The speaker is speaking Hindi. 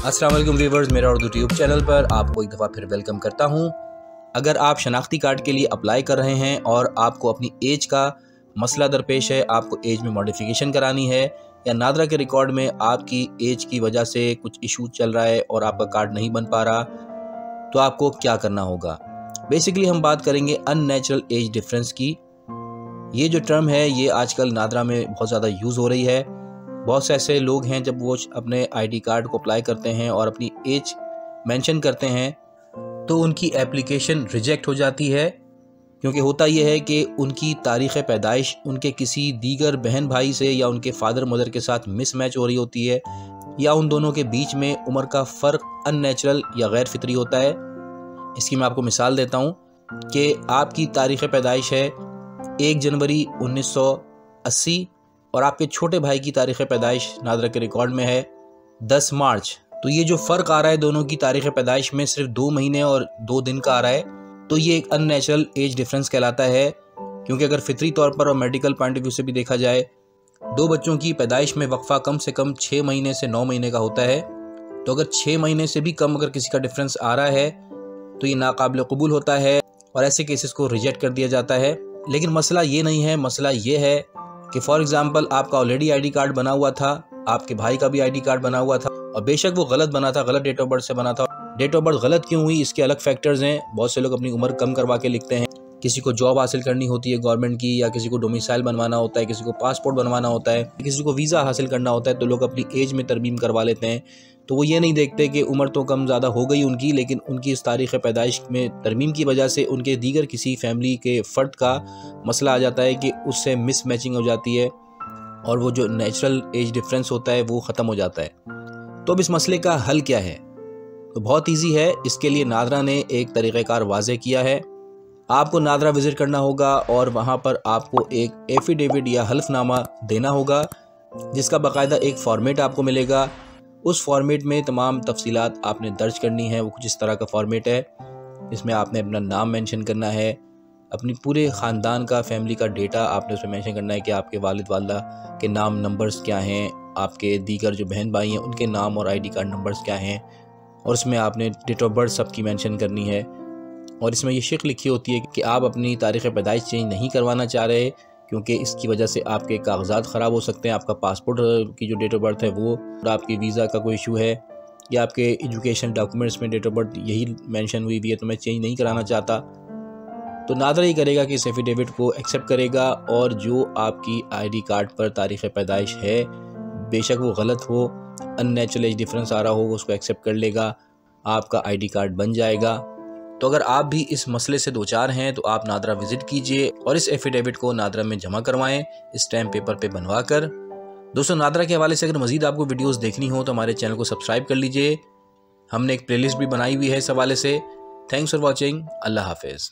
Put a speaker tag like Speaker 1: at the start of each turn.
Speaker 1: अस्सलाम वालेकुम व्यूअर्स, मेरा उर्दू ट्यूब चैनल पर आपको एक दफ़ा फिर वेलकम करता हूं। अगर आप शनाख्ती कार्ड के लिए अप्लाई कर रहे हैं और आपको अपनी एज का मसला दरपेश है, आपको एज में मॉडिफिकेशन करानी है या नादरा के रिकॉर्ड में आपकी एज की वजह से कुछ इशू चल रहा है और आपका कार्ड नहीं बन पा रहा, तो आपको क्या करना होगा। बेसिकली हम बात करेंगे अननेचुरल एज डिफरेंस की। ये जो टर्म है ये आजकल नादरा में बहुत ज़्यादा यूज़ हो रही है। बहुत से ऐसे लोग हैं जब वो अपने आईडी कार्ड को अप्लाई करते हैं और अपनी एज मेंशन करते हैं तो उनकी एप्लीकेशन रिजेक्ट हो जाती है, क्योंकि होता ये है कि उनकी तारीख़ पैदाइश उनके किसी दीगर बहन भाई से या उनके फादर मदर के साथ मिसमैच हो रही होती है, या उन दोनों के बीच में उम्र का फ़र्क अननेचुरल या गैर फितरी होता है। इसकी मैं आपको मिसाल देता हूँ कि आपकी तारीख़ पैदाइश है 1 जनवरी 1980 और आपके छोटे भाई की तारीख़ पैदाइश नादरा के रिकॉर्ड में है 10 मार्च। तो ये जो फ़र्क आ रहा है दोनों की तारीख़ पैदाइश में, सिर्फ 2 महीने और 2 दिन का आ रहा है, तो ये एक अननेचुरल एज डिफरेंस कहलाता है। क्योंकि अगर फितरी तौर पर और मेडिकल पॉइंट ऑफ व्यू से भी देखा जाए, 2 बच्चों की पैदाइश में वक्फ़ा कम से कम 6 महीने से 9 महीने का होता है। तो अगर 6 महीने से भी कम अगर किसी का डिफरेंस आ रहा है तो ये नाकाबिल कबूल होता है और ऐसे केसेस को रिजेक्ट कर दिया जाता है। लेकिन मसला ये नहीं है, मसला ये है कि फॉर एग्ज़ाम्पल आपका ऑलरेडी आईडी कार्ड बना हुआ था, आपके भाई का भी आईडी कार्ड बना हुआ था और बेशक वो गलत बना था, गलत डेट ऑफ बर्थ से बना था। डेट ऑफ बर्थ गलत क्यों हुई, इसके अलग फैक्टर्स हैं। बहुत से लोग अपनी उम्र कम करवा के लिखते हैं, किसी को जॉब हासिल करनी होती है गवर्नमेंट की, या किसी को डोमिसाइल बनवाना होता है, किसी को पासपोर्ट बनवाना होता है, किसी को वीज़ा हासिल करना होता है, तो लोग अपनी एज में तरमीम करवा लेते हैं। तो वो ये नहीं देखते कि उम्र तो कम ज़्यादा हो गई उनकी, लेकिन उनकी इस तारीख़ पैदाइश में तरमीम की वजह से उनके दीगर किसी फैमिली के फ़र्द का मसला आ जाता है कि उससे मिस मैचिंग हो जाती है और वो जो नेचुरल एज डिफरेंस होता है वो ख़त्म हो जाता है। तो अब इस मसले का हल क्या है? तो बहुत ईजी है। इसके लिए नादरा ने एक तरीक़ाकार वाज़े किया है। आपको नादरा विज़िट करना होगा और वहाँ पर आपको एक एफिडेविट या हल्फनामा देना होगा, जिसका बाकायदा एक फ़ॉर्मेट आपको मिलेगा। उस फॉर्मेट में तमाम तफसीलात आपने दर्ज करनी है। वो कुछ इस तरह का फॉर्मेट है, इसमें आपने अपना नाम मेंशन करना है, अपनी पूरे ख़ानदान का, फैमिली का डेटा आपने उसमें मेंशन करना है कि आपके वालिद वालिदा के नाम, नंबर्स क्या हैं, आपके दीगर जो बहन भाई हैं उनके नाम और आईडी कार्ड नंबर्स क्या हैं, और उसमें आपने डेट ऑफ बर्थ सबकी मेंशन करनी है। और इसमें ये शिक लिखी होती है कि आप अपनी तारीख़ पैदाइश चेंज नहीं करवाना चाह रहे, क्योंकि इसकी वजह से आपके कागजात ख़राब हो सकते हैं, आपका पासपोर्ट की जो डेट ऑफ बर्थ है वो, और आपकी वीज़ा का कोई इशू है, या आपके एजुकेशन डॉक्यूमेंट्स में डेट ऑफ बर्थ यही मेंशन हुई है तो मैं चेंज नहीं कराना चाहता। तो नादरा ही करेगा कि इस एफिडेविट को एक्सेप्ट करेगा, और जो आपकी आईडी कार्ड पर तारीख़ पैदाइश है बेशक वो गलत हो, अननेचुरल एज डिफरेंस आ रहा हो, उसको एक्सेप्ट कर लेगा, आपका आईडी कार्ड बन जाएगा। तो अगर आप भी इस मसले से दो चार हैं तो आप नादरा विज़िट कीजिए और इस एफिडेविट को नादरा में जमा करवाएं, स्टैम्प पेपर पे बनवा कर। दोस्तों, नादरा के हवाले से अगर मज़ीद आपको वीडियोस देखनी हो तो हमारे चैनल को सब्सक्राइब कर लीजिए। हमने एक प्लेलिस्ट भी बनाई हुई है इस हवाले से। Thanks for watching. अल्लाह हाफिज़।